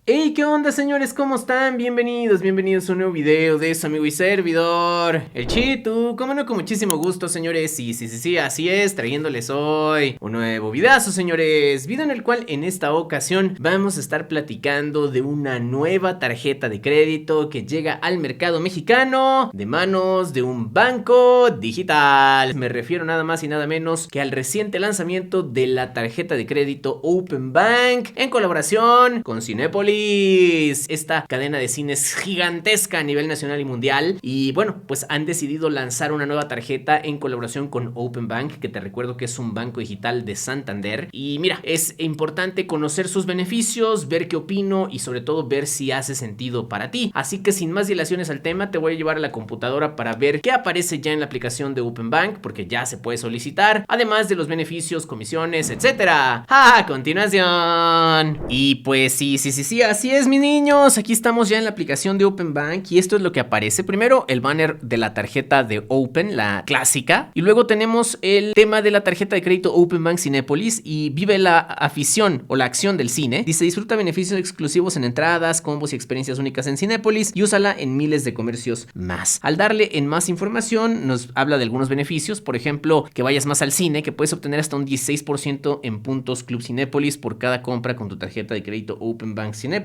Hey, ¿qué onda, señores? ¿Cómo están? Bienvenidos a un nuevo video de su amigo y servidor, el Chitu. Como no, con muchísimo gusto, señores. Sí, así es, trayéndoles hoy un nuevo videazo, señores. Video en el cual en esta ocasión vamos a estar platicando de una nueva tarjeta de crédito que llega al mercado mexicano de manos de un banco digital. Me refiero nada más y nada menos que al reciente lanzamiento de la tarjeta de crédito Open Bank en colaboración con Cinépolis, esta cadena de cines gigantesca a nivel nacional y mundial. Y bueno, pues han decidido lanzar una nueva tarjeta en colaboración con Open Bank, que te recuerdo que es un banco digital de Santander. Y mira, es importante conocer sus beneficios, ver qué opino y sobre todo ver si hace sentido para ti. Así que sin más dilaciones al tema, te voy a llevar a la computadora para ver qué aparece ya en la aplicación de Open Bank, porque ya se puede solicitar, además de los beneficios, comisiones, etcétera. A continuación. Y pues sí, así es, mis niños. Aquí estamos ya en la aplicación de Open Bank y esto es lo que aparece. Primero el banner de la tarjeta de Open, la clásica, y luego tenemos el tema de la tarjeta de crédito Open Bank Cinépolis y vive la afición o la acción del cine. Dice: disfruta beneficios exclusivos en entradas, combos y experiencias únicas en Cinépolis y úsala en miles de comercios más. Al darle en más información nos habla de algunos beneficios, por ejemplo, que vayas más al cine, que puedes obtener hasta un 16% en puntos Club Cinépolis por cada compra con tu tarjeta de crédito Open Bank Cinépolis,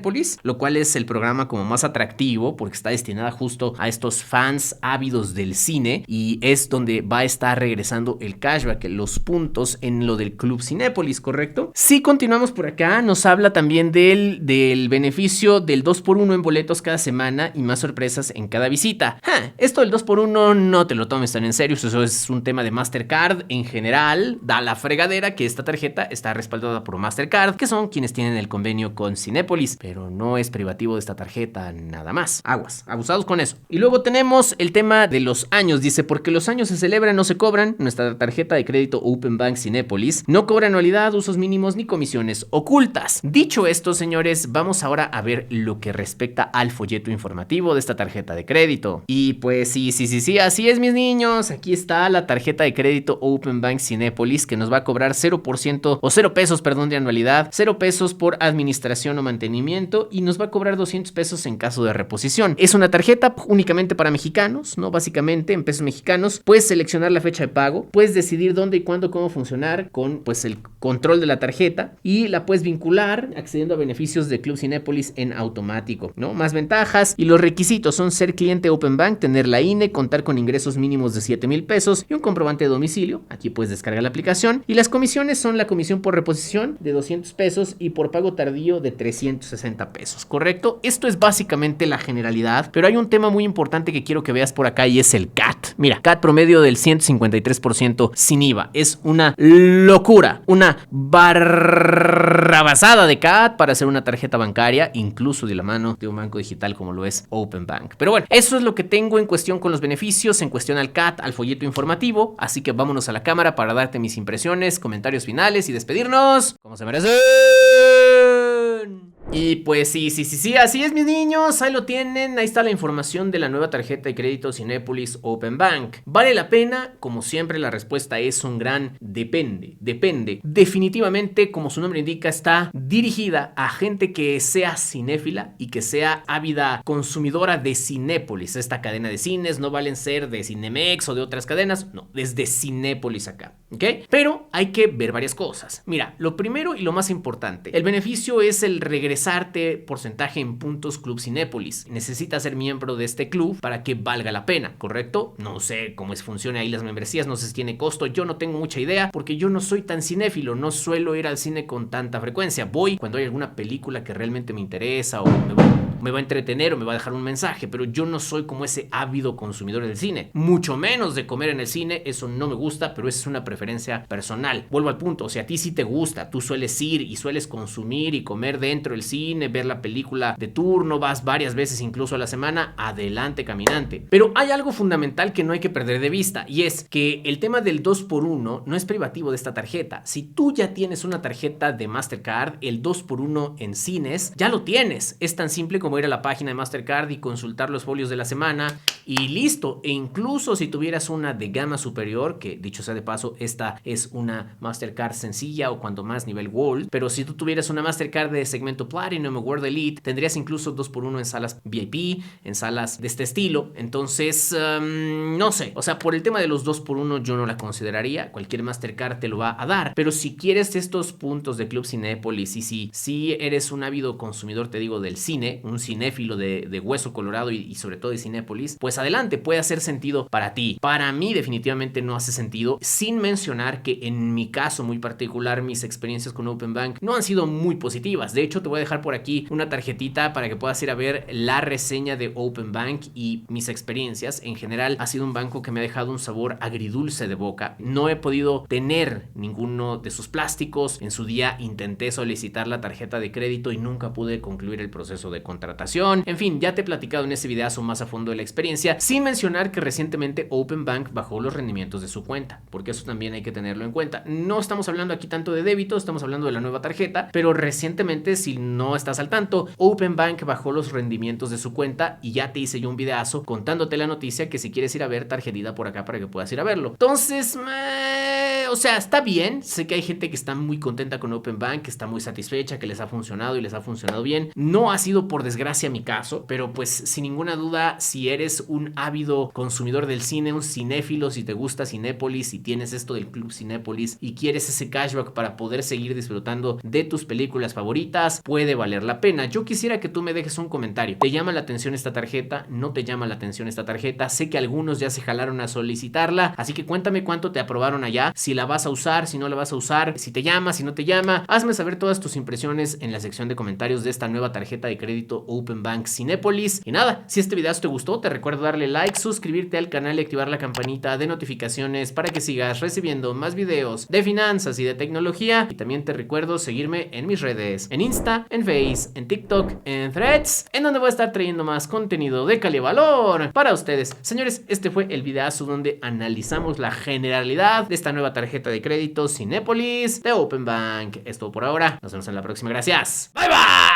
lo cual es el programa como más atractivo porque está destinada justo a estos fans ávidos del cine y es donde va a estar regresando el cashback, los puntos en lo del Club Cinépolis, ¿correcto? Si continuamos por acá, nos habla también del beneficio del 2x1 en boletos cada semana y más sorpresas en cada visita. Esto del 2x1 no te lo tomes tan en serio, eso es un tema de Mastercard en general. Da la fregadera que esta tarjeta está respaldada por Mastercard, que son quienes tienen el convenio con Cinépolis, pero no es privativo de esta tarjeta nada más. Aguas, abusados con eso. Y luego tenemos el tema de los años. Dice: porque los años se celebran, no se cobran. Nuestra tarjeta de crédito Open Bank Cinépolis no cobra anualidad, usos mínimos ni comisiones ocultas. Dicho esto, señores, vamos ahora a ver lo que respecta al folleto informativo de esta tarjeta de crédito. Y pues sí, así es, mis niños. Aquí está la tarjeta de crédito Open Bank Cinépolis, que nos va a cobrar 0% o 0 pesos, perdón, de anualidad, 0 pesos por administración o mantenimiento y nos va a cobrar 200 pesos en caso de reposición. Es una tarjeta únicamente para mexicanos, ¿no? Básicamente en pesos mexicanos. Puedes seleccionar la fecha de pago, puedes decidir dónde y cuándo, cómo funcionar con pues el control de la tarjeta y la puedes vincular accediendo a beneficios de Club Cinépolis en automático, ¿no? Más ventajas y los requisitos son ser cliente Open Bank, tener la INE, contar con ingresos mínimos de 7,000 pesos y un comprobante de domicilio. Aquí puedes descargar la aplicación y las comisiones son la comisión por reposición de 200 pesos y por pago tardío de 360 pesos, ¿correcto? Esto es básicamente la generalidad, pero hay un tema muy importante que quiero que veas por acá y es el CAT. Mira, CAT promedio del 153% sin IVA. Es una locura, una barrabasada de CAT para hacer una tarjeta bancaria, incluso de la mano de un banco digital como lo es Open Bank. Pero bueno, eso es lo que tengo en cuestión con los beneficios, en cuestión al CAT, al folleto informativo, así que vámonos a la cámara para darte mis impresiones, comentarios finales y despedirnos como se merecen. Y pues sí, así es, mis niños, ahí lo tienen, ahí está la información de la nueva tarjeta de crédito Cinépolis Open Bank. ¿Vale la pena? Como siempre, la respuesta es un gran depende. Definitivamente, como su nombre indica, está dirigida a gente que sea cinéfila y que sea ávida consumidora de Cinépolis, esta cadena de cines. No valen ser de Cinemex o de otras cadenas, no, es de Cinépolis acá, ¿ok? Pero hay que ver varias cosas. Mira, lo primero y lo más importante, el beneficio es el regresarte porcentaje en puntos Club Cinépolis. Necesitas ser miembro de este club para que valga la pena, ¿correcto? No sé cómo funciona ahí las membresías, no sé si tiene costo, yo no tengo mucha idea porque yo no soy tan cinéfilo, no suelo ir al cine con tanta frecuencia. Voy cuando hay alguna película que realmente me interesa o me va a entretener o me va a dejar un mensaje, pero yo no soy como ese ávido consumidor del cine, mucho menos de comer en el cine. Eso no me gusta, pero esa es una preferencia personal. Vuelvo al punto, o sea, a ti sí te gusta, tú sueles ir y sueles consumir y comer dentro del cine, ver la película de turno, vas varias veces incluso a la semana, adelante, caminante. Pero hay algo fundamental que no hay que perder de vista y es que el tema del 2x1 no es privativo de esta tarjeta. Si tú ya tienes una tarjeta de Mastercard, el 2x1 en cines ya lo tienes. Es tan simple como como ir a la página de Mastercard y consultar los folios de la semana y listo. E incluso si tuvieras una de gama superior, que dicho sea de paso, esta es una Mastercard sencilla o cuanto más nivel Gold, pero si tú tuvieras una Mastercard de segmento Platinum o World Elite, tendrías incluso 2x1 en salas VIP, en salas de este estilo. Entonces, no sé, o sea, por el tema de los 2x1 yo no la consideraría, cualquier Mastercard te lo va a dar, pero si quieres estos puntos de Club Cinépolis y si eres un ávido consumidor, te digo, del cine, un cinéfilo de hueso colorado y sobre todo de Cinépolis, pues adelante, puede hacer sentido para ti. Para mí definitivamente no hace sentido, sin mencionar que en mi caso muy particular, mis experiencias con Open Bank no han sido muy positivas. De hecho, te voy a dejar por aquí una tarjetita para que puedas ir a ver la reseña de Open Bank y mis experiencias. En general, ha sido un banco que me ha dejado un sabor agridulce de boca. No he podido tener ninguno de sus plásticos. En su día intenté solicitar la tarjeta de crédito y nunca pude concluir el proceso de contratación. En fin, ya te he platicado en ese videazo más a fondo de la experiencia, sin mencionar que recientemente Open Bank bajó los rendimientos de su cuenta, porque eso también hay que tenerlo en cuenta. No estamos hablando aquí tanto de débito, estamos hablando de la nueva tarjeta, pero recientemente, si no estás al tanto, Open Bank bajó los rendimientos de su cuenta y ya te hice yo un videazo contándote la noticia, que si quieres ir a ver, tarjetita por acá para que puedas ir a verlo. Entonces, o sea, está bien. Sé que hay gente que está muy contenta con Open Bank, que está muy satisfecha, que les ha funcionado y les ha funcionado bien. No ha sido por desgracia mi caso, pero pues sin ninguna duda, si eres un ávido consumidor del cine, un cinéfilo, si te gusta Cinépolis, si tienes esto del Club Cinépolis y quieres ese cashback para poder seguir disfrutando de tus películas favoritas, puede valer la pena. Yo quisiera que tú me dejes un comentario. ¿Te llama la atención esta tarjeta? ¿No te llama la atención esta tarjeta? Sé que algunos ya se jalaron a solicitarla, así que cuéntame cuánto te aprobaron allá, si la vas a usar, si no la vas a usar, si te llama, si no te llama. Hazme saber todas tus impresiones en la sección de comentarios de esta nueva tarjeta de crédito Open Bank Cinépolis. Y nada, si este video te gustó, te recuerdo darle like, suscribirte al canal y activar la campanita de notificaciones para que sigas recibiendo más videos de finanzas y de tecnología. Y también te recuerdo seguirme en mis redes, en Insta, en Face, en TikTok, en Threads, en donde voy a estar trayendo más contenido de calidad y valor para ustedes. Señores, este fue el videazo donde analizamos la generalidad de esta nueva tarjeta de crédito Cinépolis de Open Bank. Es todo por ahora. Nos vemos en la próxima. Gracias. Bye bye.